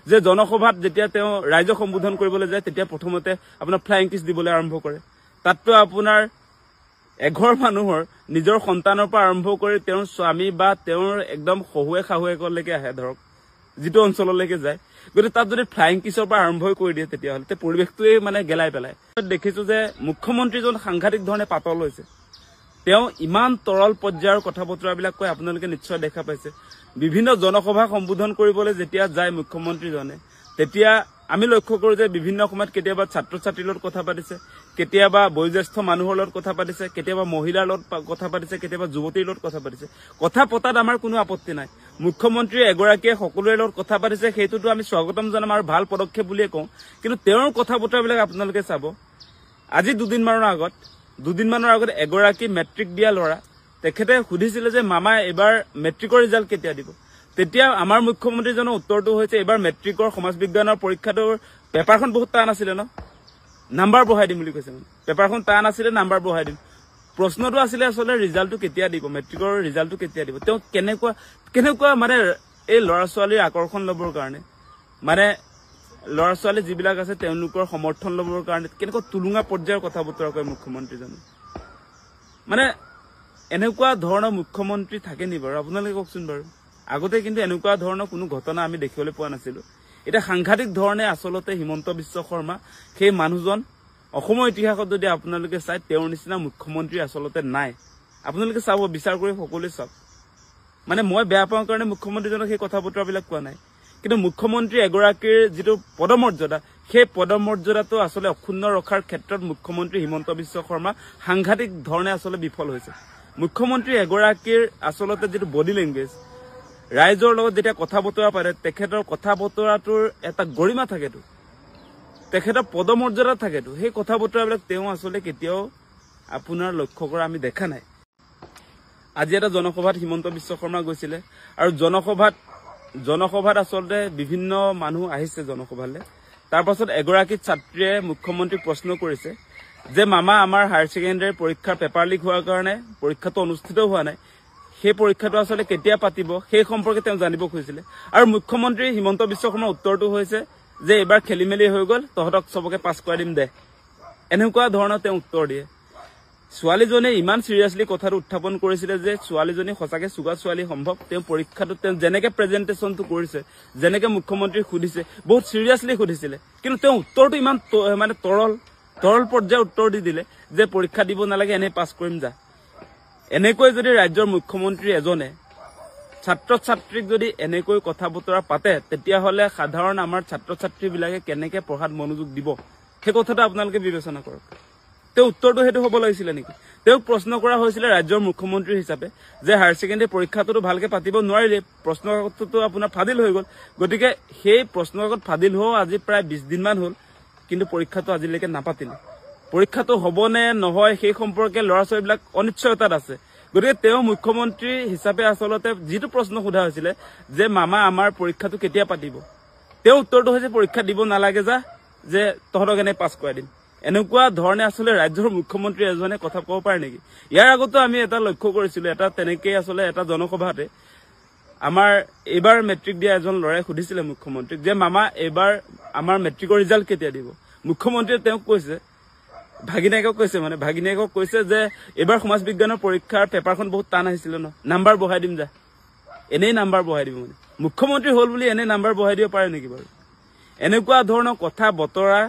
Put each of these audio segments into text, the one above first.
যে জনসভাত যেতিয়া তেওঁ ৰাইজক সম্বোধন কৰিবলৈ যায় তেতিয়া প্ৰথমতে আপোনাৰ ফ্লাইং কিছ দিবলৈ আৰম্ভ কৰে তাততো আপোনাৰ এঘৰ মানুহৰ নিজৰ সন্তানৰ পৰা আৰম্ভ কৰি তেওঁৰ স্বামী বা তেওঁৰ একদম শহুৱে শাহুৱেকলৈকে আহে ধৰক যিটো অঞ্চললৈকে যায় গতিকে তাত যদি ফ্লাইং কিছৰ পৰা আৰম্ভ কৰি দিয়ে তেতিয়াহ'লে তে পৰিৱেশটোৱে মানে গেলাই পেলায় দেখিছো যে মুখ্যমন্ত্ৰীজন সাংঘাতিক ধৰণে পাতল হৈছে তেওঁ ইমান তৰল পৰ্যায়ৰ কথা বতৰাবিলাক কৈ আপোনালোকে নিশ্চয় দেখা পাইছে বিভিন্ন জনসভা সম্বোধন কৰিবলৈ যেতিয়া যায় মুখ্যমন্ত্ৰীজনে তেতিয়া আমি লক্ষ্য কৰো যে বিভিন্ন সময়ত কেতিয়াবা ছাত্ৰ ছাত্ৰীৰ লগত কথা পাতিছে কেতিয়াবা বয়োজ্যেষ্ঠ মানুহৰ লগত কথা পাতিছে কেতিয়াবা মহিলাৰ লগত কথা পাতিছে কেতিয়াবা যুৱতীৰ লগত কথা পাতিছে কথা পতাত আমাৰ কোনো আপত্তি নাই মুখ্যমন্ত্ৰী এগৰাকীয়ে সকলোৰে লগত কথা পাতিছে সেইটোতো আমি স্বাগতম জনাম আৰু ভাল পদক্ষেপ বুলিয়ে কওঁ কিন্তু তেওঁৰ কথা বতৰাবিলাক আপোনালোকে চাব আজি দুদিনমানৰ আগত এগৰাকী মেট্ৰিক দিয়া ল'ৰা তেখেতে সুধিছিলে যে মামা এবাৰ মেট্ৰিকৰ ৰিজাল্ট কেতিয়া দিব তেতিয়া আমাৰ মুখ্যমন্ত্ৰীজনৰ উত্তৰটো হৈছে এবাৰ মেট্ৰিকৰ সমাজ বিজ্ঞানৰ পৰীক্ষাটোৰ পেপাৰখন বহুত টান আছিলে ন নাম্বাৰ বঢ়াই দিম বুলি কৈছে মানে পেপাৰখন টান আছিলে নাম্বাৰ বঢ়াই দিম প্ৰশ্নটো আছিলে আসলে ৰিজাল্টটো কেতিয়া দিব মেট্ৰিকৰ ৰিজাল্টটো কেতিয়া দিব তেওঁ কেনেকুৱা মানে এই ল'ৰা ছোৱালীৰ আকৰ্ষণ ল'বৰ কাৰণে মানে ল'ৰা ছোৱালী যিবিলাক আছে তেওঁলোকৰ সমৰ্থন ল'বৰ কাৰণে কেনেকুৱা তুলুঙা পৰ্যায়ৰ কথা বতৰা কয় মুখ্যমন্ত্ৰীজনে মানে এনেকুৱা ধৰণৰ মুখ্যমন্ত্ৰী থাকে নি বাৰু আপোনালোকে কওকচোন বাৰু আগতে কিন্তু এনেকুৱা ধৰণৰ কোনো ঘটনা আমি দেখিবলৈ পোৱা নাছিলো এটা সাংঘাতিক ধৰণে আসলতে হিমন্ত বিশ্ব শৰ্মা সেই মানুহজন অসমৰ ইতিহাসত যদি আপোনালোকে চাই তেওঁৰ নিচিনা মুখ্যমন্ত্ৰী আসলতে নাই আপোনালোকে চাব বিচাৰ কৰি সকলোৱে চাওক মানে মই বেয়া পাওঁ কাৰণে মুখ্যমন্ত্ৰীজনক সেই কথা বতৰাবিলাক কোৱা নাই কিন্তু মুখ্যমন্ত্ৰী এগৰাকীৰ যিটো পদমৰ্যাদা সেই পদমৰ্যাদাটো আসলে অক্ষুণ্ণ ৰখাৰ ক্ষেত্ৰত মুখ্যমন্ত্ৰী হিমন্ত বিশ্ব শৰ্মা সাংঘাতিক ধৰণে আসলে বিফল হৈছে মুখ্যমন্ত্ৰী এগৰাকীৰ আসলতে যিটো বডি লেংগুৱেজ ৰাইজৰ লগত যেতিয়া কথা বতৰা পাৰে তেখেতৰ কথা বতৰাটোৰ এটা গৰিমা থাকেতো তেখেতৰ পদমৰ্যাদা থাকেতো সেই কথা বতৰাবিলাক তেওঁ আসলে কেতিয়াও আপোনাৰ লক্ষ্য কৰা আমি দেখা নাই আজি এটা জনসভাত হিমন্ত বিশ্ব শৰ্মা গৈছিলে আৰু জনসভাত আসলতে বিভিন্ন মানুহ আহিছে জনসভালৈ তাৰ পাছত এগৰাকী ছাত্ৰীয়ে মুখ্যমন্ত্ৰীক প্ৰশ্ন কৰিছে যে মামা আমাৰ হায়াৰ ছেকেণ্ডাৰী পৰীক্ষাৰ পেপাৰ লিক হোৱাৰ কাৰণে পৰীক্ষাটো অনুষ্ঠিত হোৱা নাই সেই পৰীক্ষাটো আসলে কেতিয়া পাতিব সেই সম্পৰ্কে তেওঁ জানিব খুজিছিলে আৰু মুখ্যমন্ত্ৰী হিমন্ত বিশ্ব শৰ্মাৰ উত্তৰটো হৈছে যে এবাৰ খেলিমেলি হৈ গ'ল তহঁতক সবকে পাছ কৰাই দিম দে এনেকুৱা ধৰণৰ তেওঁ উত্তৰ দিয়ে ছোৱালীজনে ইমান সিৰিয়াসলি কথাটো উত্থাপন কৰিছিলে যে ছোৱালীজনী সঁচাকে চুগা ছোৱালী সম্ভৱ তেওঁ পৰীক্ষাটো তেওঁ যেনেকে প্ৰেজেন্টেশনটো কৰিছে যেনেকে মুখ্যমন্ত্ৰী সুধিছে বহুত সিৰিয়াসলি সুধিছিলে কিন্তু তেওঁ উত্তৰটো ইমান মানে তৰল পৰ্যায়ৰ উত্তৰ দি দিলে যে পৰীক্ষা দিব নালাগে এনে পাছ কৰিম যা এনেকৈ যদি ৰাজ্যৰ মুখ্যমন্ত্ৰী এজনে ছাত্ৰ ছাত্ৰীক যদি এনেকৈ কথা বতৰা পাতে তেতিয়াহ'লে সাধাৰণ আমাৰ ছাত্ৰ ছাত্ৰীবিলাকে কেনেকে পঢ়াত মনোযোগ দিব সেই কথাটো আপোনালোকে বিবেচনা কৰক তেওঁ উত্তৰটো হেতু হ'ব লাগিছিল নেকি তেওঁ প্ৰশ্ন কৰা হৈছিল ৰাজ্যৰ মুখ্যমন্ত্ৰী হিচাপে যে হায়াৰ ছেকেণ্ডাৰী পৰীক্ষাটো ভালকে পাতিব নোৱাৰিলে প্ৰশ্নকাকতটো আপোনাৰ ফাদিল হৈ গ'ল গতিকে সেই প্ৰশ্নকাকত ফাদিল হোৱা আজি প্ৰায় 20 দিনমান হ'ল কিন্তু পৰীক্ষাটো আজিলৈকে নাপাতিলে পৰীক্ষাটো হ'বনে নহয় সেই সম্পৰ্কে ল'ৰা ছোৱালীবিলাক অনিশ্চয়তাত আছে গতিকে তেওঁ মুখ্যমন্ত্ৰী হিচাপে আসলতে যিটো প্ৰশ্ন সোধা হৈছিল যে মামা আমাৰ পৰীক্ষাটো কেতিয়া পাতিব তেওঁ উত্তৰটো হৈছে পৰীক্ষা দিব নালাগে যা যে তহঁতক এনে পাছ কৰাই দিম এনেকুৱা ধৰণে আসলে ৰাজ্যৰ মুখ্যমন্ত্ৰী এজনে কথা ক'ব পাৰে নেকি ইয়াৰ আগতো আমি এটা লক্ষ্য কৰিছিলো এটা তেনেকৈ আসলে এটা জনসভাতে আমাৰ এবাৰ মেট্ৰিক দিয়া এজন ল'ৰাই সুধিছিলে মুখ্যমন্ত্ৰীক যে মামা এবাৰ আমাৰ মেট্ৰিকৰ ৰিজাল্ট কেতিয়া দিব মুখ্যমন্ত্ৰীয়ে তেওঁক কৈছে ভাগিনীয়েকক কৈছে যে এবাৰ সমাজ বিজ্ঞানৰ পৰীক্ষাৰ পেপাৰখন বহুত টান আহিছিল ন নাম্বাৰ বঢ়াই দিম যা এনেই নাম্বাৰ বঢ়াই দিব মানে মুখ্যমন্ত্ৰী হ'ল বুলি এনে নাম্বাৰ বঢ়াই দিব পাৰে নেকি বাৰু এনেকুৱা ধৰণৰ কথা বতৰা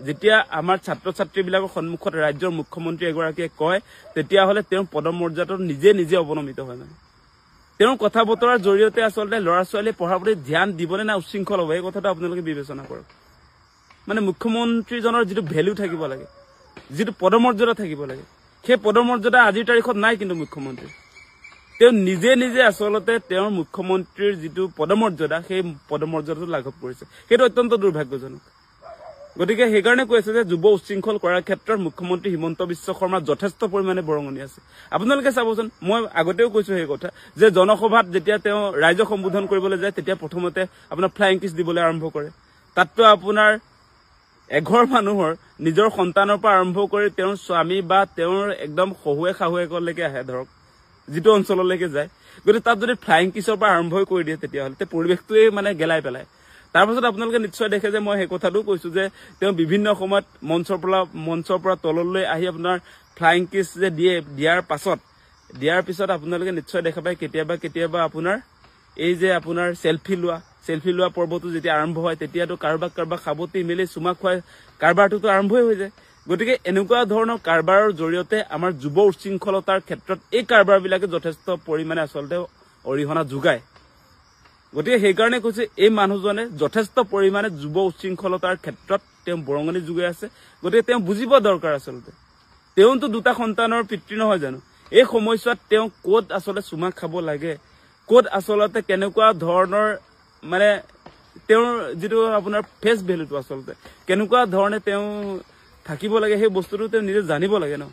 যেতিয়া আমাৰ ছাত্ৰ ছাত্ৰীবিলাকৰ সন্মুখত ৰাজ্যৰ মুখ্যমন্ত্ৰী এগৰাকীয়ে কয় তেতিয়াহ'লে তেওঁৰ পদমৰ্যাদাটো নিজে অৱনমিত হয় মানে তেওঁৰ কথা বতৰাৰ জৰিয়তে আসলতে ল'ৰা ছোৱালীয়ে পঢ়াৰ প্ৰতি ধ্যান দিবনে না উচ্ছৃংখল হ'ব এই কথাটো আপোনালোকে বিবেচনা কৰক মানে মুখ্যমন্ত্ৰীজনৰ যিটো ভেলু থাকিব লাগে যিটো পদমৰ্যাদা থাকিব লাগে সেই পদমৰ্যাদা আজিৰ তাৰিখত নাই কিন্তু মুখ্যমন্ত্ৰী তেওঁ নিজে আসলতে তেওঁৰ মুখ্যমন্ত্ৰীৰ যিটো পদমৰ্যাদা সেই পদমৰ্যাদাটো লাঘৱ কৰিছে সেইটো অত্যন্ত দুৰ্ভাগ্যজনক গতিকে সেইকাৰণে কৈছে যে যুৱ উচ্ছৃংখল কৰাৰ ক্ষেত্ৰত মুখ্যমন্ত্ৰী হিমন্ত বিশ্ব শৰ্মা যথেষ্ট পৰিমাণে বৰঙণি আছে আপোনালোকে চাবচোন মই আগতেও কৈছো সেই কথা যে জনসভাত যেতিয়া তেওঁ ৰাইজক সম্বোধন কৰিবলৈ যায় তেতিয়া প্ৰথমতে আপোনাৰ ফ্লাইং কিছ দিবলৈ আৰম্ভ কৰে তাততো আপোনাৰ এঘৰ মানুহৰ নিজৰ সন্তানৰ পৰা আৰম্ভ কৰি তেওঁৰ স্বামী বা তেওঁৰ একদম শহুৱে শাহুৱেকলৈকে আহে ধৰক যিটো অঞ্চললৈকে যায় গতিকে তাত যদি ফ্লাইং কিছৰ পৰা আৰম্ভ কৰি দিয়ে তেতিয়াহ'লে পৰিৱেশটোৱে মানে গেলাই পেলায় তাৰ পাছত আপোনালোকে নিশ্চয় দেখে যে মই সেই কথাটো কৈছো যে তেওঁ বিভিন্ন সময়ত মঞ্চৰ পৰা তললৈ আহি আপোনাৰ ফ্লাইং কিছ যে দিয়াৰ পিছত আপোনালোকে নিশ্চয় দেখা পায় কেতিয়াবা আপোনাৰ এই যে আপোনাৰ সেলফি লোৱা পৰ্বটো যেতিয়া আৰম্ভ হয় তেতিয়াতো কাৰোবাক খাবতি মেলি চুমা খুৱাই কাৰবাৰটোতো আৰম্ভই হৈ যায় গতিকে এনেকুৱা ধৰণৰ কাৰবাৰৰ জৰিয়তে আমাৰ যুৱ উশৃংখলতাৰ ক্ষেত্ৰত এই কাৰবাৰবিলাকে যথেষ্ট পৰিমাণে আচলতে অৰিহণা যোগায় গতিকে সেইকাৰণে কৈছে এই মানুহজনে যথেষ্ট পৰিমাণে যুৱ উশৃংখলতাৰ ক্ষেত্ৰত তেওঁ বৰঙণি যোগাই আছে গতিকে তেওঁ বুজিব দৰকাৰ আচলতে তেওঁতো দুটা সন্তানৰ পিতৃ নহয় জানো এই সময়ছোৱাত তেওঁ ক'ত আচলতে চুমা খাব লাগে ক'ত আচলতে কেনেকুৱা ধৰণৰ মানে তেওঁৰ যিটো আপোনাৰ ফেচ ভেলুটো আচলতে কেনেকুৱা ধৰণে তেওঁ থাকিব লাগে সেই বস্তুটো তেওঁ নিজে জানিব লাগে ন